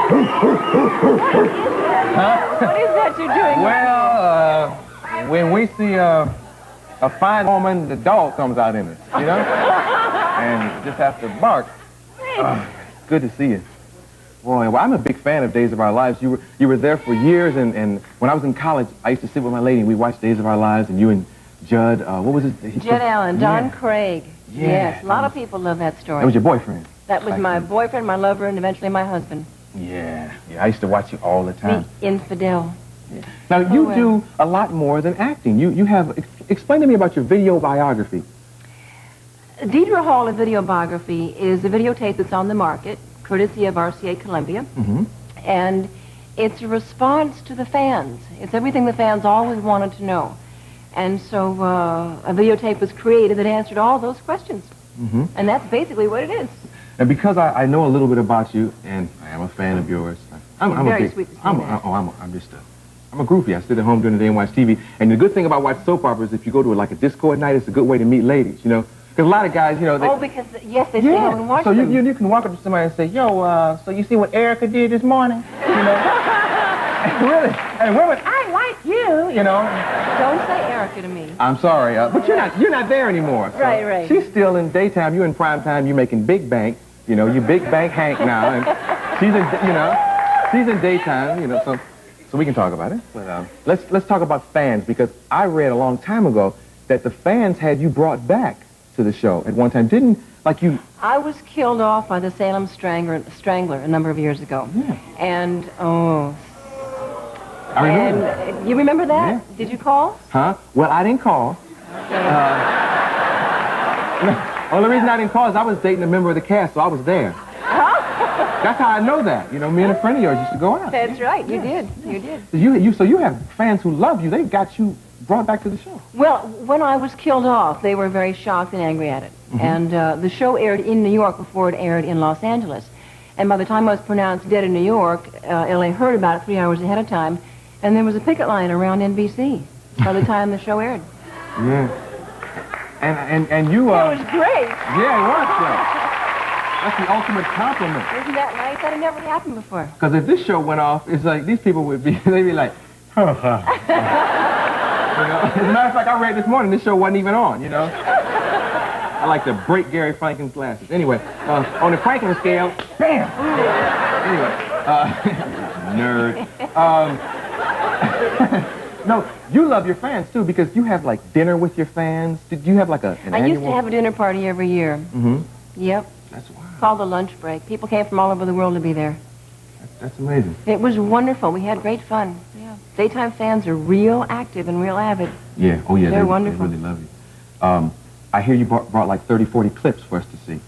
What is that you're doing? Well, when we see a fine woman, the dog comes out in it, you know? And just have to bark. Good to see you. Boy, well, I'm a big fan of Days of Our Lives. You were there for years, and when I was in college, I used to sit with my lady, and we watched Days of Our Lives, and you and Judd, what was it? Judd Allen, Don yeah. Craig. Yeah. Yes, a lot of people love that story. That was your boyfriend. That was my boyfriend, my lover, and eventually my husband. Yeah, I used to watch you all the time. The infidel. Yeah. Now, you do a lot more than acting. You have, explain to me about your video biography. Deidre Hall, a video biography, is a videotape that's on the market, courtesy of RCA Columbia. Mm-hmm. And it's a response to the fans. It's everything the fans always wanted to know. And so a videotape was created that answered all those questions. Mm-hmm. And that's basically what it is. And because I know a little bit about you, and I am a fan of yours, I'm very sweet to say that. I'm a groupie. I sit at home during the day and watch TV. And the good thing about watching soap operas, if you go to like a disco at night, it's a good way to meet ladies, you know? Because a lot of guys, you know... because, yes, they stay home and watch so them. you can walk up to somebody and say, yo, so you see what Erica did this morning? You know? Really? And women, I like you, you know? Don't say Erica to me. I'm sorry, but you're not there anymore. So Right. She's still in daytime. You in prime time. You making big bank. You know, you big bank Hank now, and she's in daytime. You know, so we can talk about it. But let's talk about fans, because I read a long time ago that the fans had you brought back to the show at one time. Didn't like you? I was killed off by the Salem Strangler a number of years ago. Yeah. And I remember. And you remember that? Yeah. Did you call? Huh? Well, I didn't call. The only reason I didn't call is I was dating a member of the cast, so I was there. That's how I know that. You know, me and a friend of yours used to go out. That's right. You did. You did. So you have fans who love you. They got you brought back to the show. Well, when I was killed off, they were very shocked and angry at it. Mm-hmm. And the show aired in New York before it aired in Los Angeles. And by the time I was pronounced dead in New York, L.A. heard about it 3 hours ahead of time, and there was a picket line around NBC by the time the show aired. Yeah. And you... It was great. Yeah, it was great. That's the ultimate compliment. Isn't that nice? That had never happened before. Because if this show went off, it's like these people would be, they'd be like, You know? As a matter of fact, I read this morning, this show wasn't even on, you know? I like to break Gary Franklin's glasses. Anyway, on the Franklin scale, bam! Anyway, nerd. No, you love your fans, too, because you have, like, dinner with your fans. Did you have, like, an annual? I used to have a dinner party every year. Mm-hmm. Yep. That's wild. Called the lunch break. People came from all over the world to be there. That's amazing. It was wonderful. We had great fun. Yeah. Daytime fans are real active and real avid. Yeah. Oh, yeah. They're wonderful. They really love you. I hear you brought like 30, 40 clips for us to see.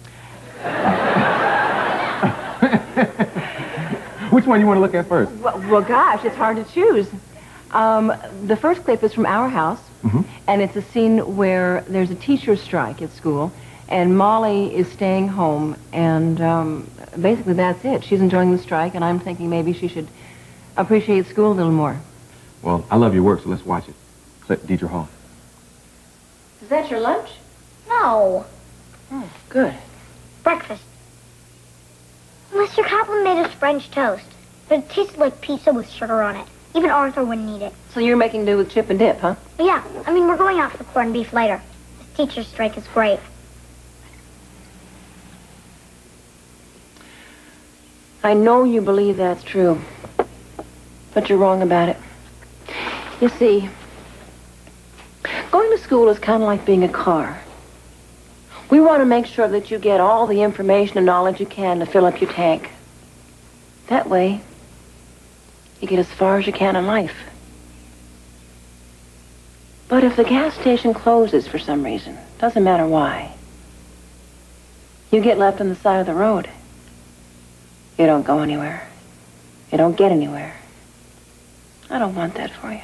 Which one you want to look at first? Well, gosh, it's hard to choose. The first clip is from our house, mm-hmm. and it's a scene where there's a teacher's strike at school, and Molly is staying home, and basically that's it. She's enjoying the strike, and I'm thinking maybe she should appreciate school a little more. Well, I love your work, so let's watch it. Clip Deidre Hall. Is that your lunch? No. Oh, good. Breakfast. Mr. Kaplan made us French toast, but it tasted like pizza with sugar on it. Even Arthur wouldn't eat it. So you're making do with chip and dip, huh? Yeah, I mean, we're going out for corned beef later. This teacher's strike is great. I know you believe that's true, but you're wrong about it. You see, going to school is kind of like being a car. We want to make sure that you get all the information and knowledge you can to fill up your tank. That way, you get as far as you can in life. But if the gas station closes for some reason, doesn't matter why, you get left on the side of the road. You don't go anywhere. You don't get anywhere. I don't want that for you.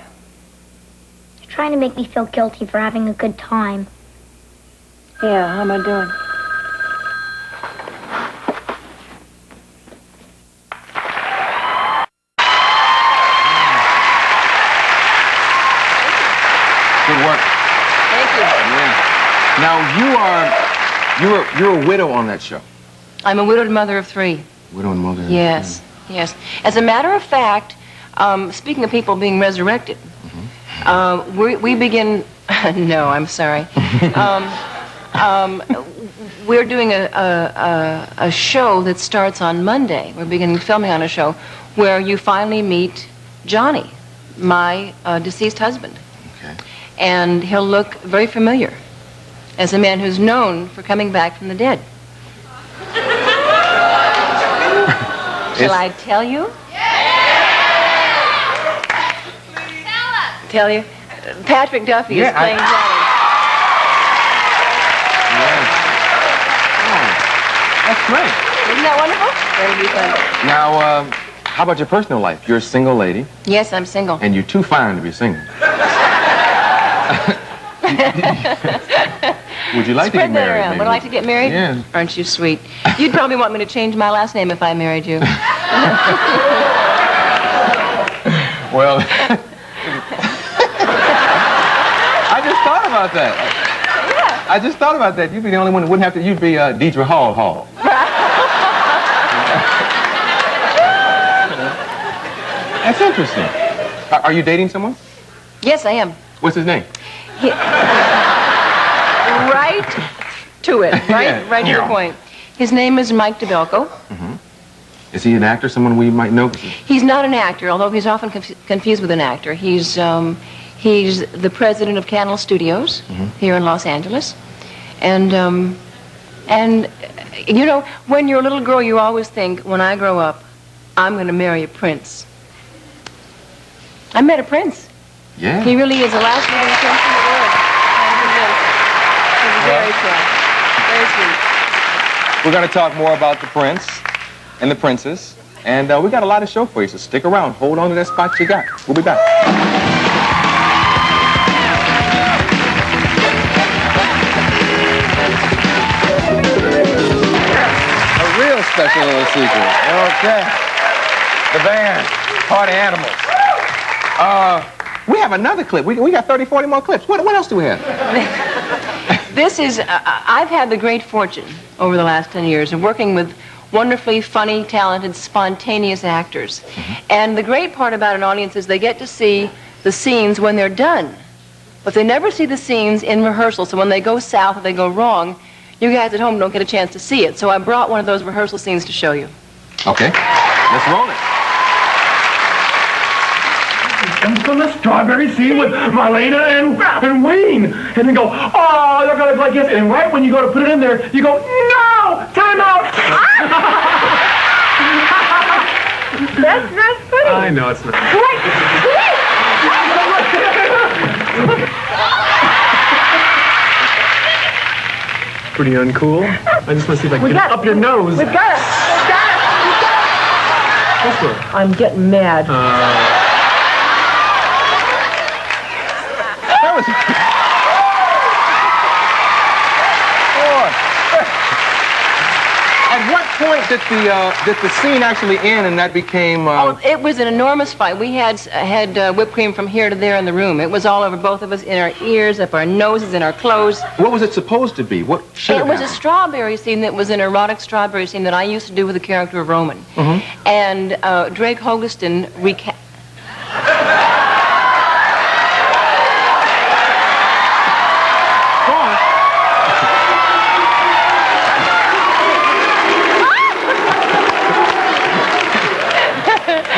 You're trying to make me feel guilty for having a good time. Yeah, how am I doing? Good work. Thank you. Yeah. Now, you're a widow on that show. I'm a widowed mother of 3. Widow and mother. Yes. Yes. As a matter of fact, speaking of people being resurrected, we begin... No, I'm sorry. We're doing a show that starts on Monday. We're beginning filming on a show where you finally meet Johnny, my deceased husband. Okay. And he'll look very familiar as a man who's known for coming back from the dead. Shall I tell you? Tell you? Patrick Duffy is playing Johnny. That's great. Isn't that wonderful? That'll be fun. Now, how about your personal life? You're a single lady. Yes, I'm single. And you're too fine to be single. Would you like to get married? Maybe? Would I like to get married? Yeah. Aren't you sweet? You'd probably want me to change my last name if I married you. Well, I just thought about that. Yeah. I just thought about that. You'd be the only one that wouldn't have to. You'd be Deidre Hall. That's interesting. Are you dating someone? Yes, I am. What's his name? Right to it. Right, Yeah. right to the point. His name is Mike DeBelco. Is he an actor? Someone we might know? He's not an actor, although he's often confused with an actor. He's the president of Cannell Studios here in Los Angeles, and you know, when you're a little girl, you always think, when I grow up, I'm going to marry a prince. I met a prince. Yeah. He really is the last living prince in the world. He's very sweet. Very sweet. We're going to talk more about the prince and the princess, and we got a lot of show for you, so stick around. Hold on to that spot you got. We'll be back. A real special little secret. Okay. The band, Party Animals. We have another clip. We got 30, 40 more clips. What else do we have? This is, I've had the great fortune over the last 10 years of working with wonderfully funny, talented, spontaneous actors. And the great part about an audience is they get to see the scenes when they're done. But they never see the scenes in rehearsal. So when they go south or they go wrong, you guys at home don't get a chance to see it. So I brought one of those rehearsal scenes to show you. Okay. Let's roll it. Comes from the strawberry scene with Marlena and Wayne. And then go, oh, they're going to like this. And right when you go to put it in there, you go, no, time out. That's not funny. I know it's not. Pretty uncool. I just want to see if I can get it up your nose. We've got it. This one. I'm getting mad. That was... At what point did the scene actually end and that became... Oh, it was an enormous fight. We had whipped cream from here to there in the room. It was all over both of us, in our ears, up our noses, in our clothes. What was it supposed to be? What should It was a strawberry scene that was an erotic strawberry scene that I used to do with the character of Roman. And Drake Hogestyn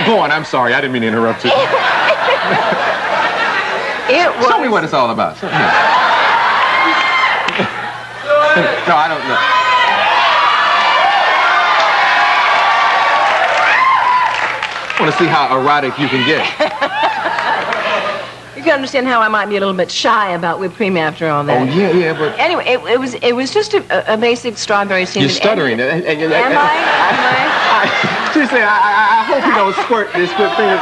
Go on, I'm sorry. I didn't mean to interrupt you. It was... Show me what it's all about. No, I don't know. I want to see how erotic you can get. You can understand how I might be a little bit shy about whipped cream after all that. Oh, yeah, but... Anyway, it was just a basic strawberry scene. You're stuttering. Am I? She said, I hope you don't squirt this whipped cream.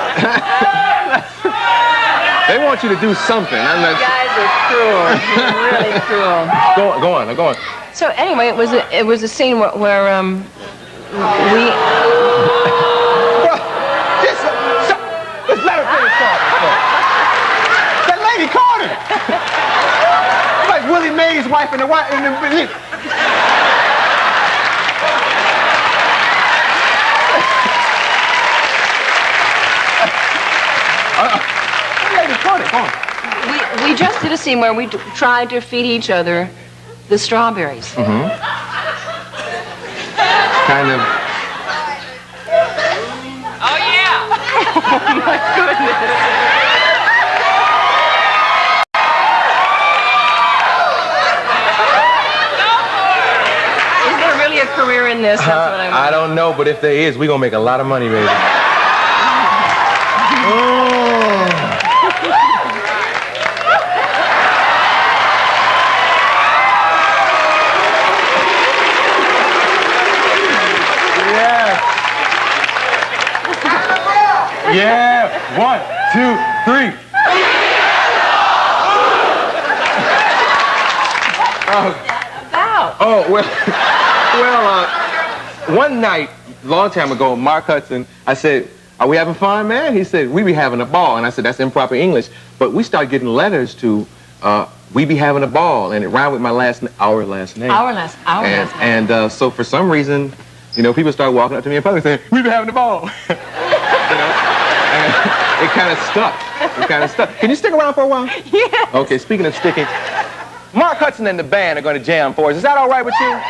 They want you to do something. I'm not... You guys are cruel. You're really cruel. Go on. So anyway, it was a scene where we... Just let her finish talking. That lady called her. Like Willie Mae's wife and the wife and the... Go on. We just did a scene where we tried to feed each other the strawberries. Mm-hmm. Kind of. Oh, yeah. Oh, my goodness. A career in this, that's what I want. I don't know, but if there is, we're going to make a lot of money, baby. Yeah. 1, 2, 3. Oh, well, one night, long time ago, Mark Hudson, I said, are we having fun, man? He said, we be having a ball. And I said, that's improper English. But we started getting letters to, we be having a ball. And it rhymed with our last name. Our last name. And so for some reason, you know, people started walking up to me in public saying, we be having a ball. You know? And it kind of stuck. Can you stick around for a while? Yeah. Okay, speaking of sticking, Mark Hudson and the band are going to jam for us. Is that all right with you?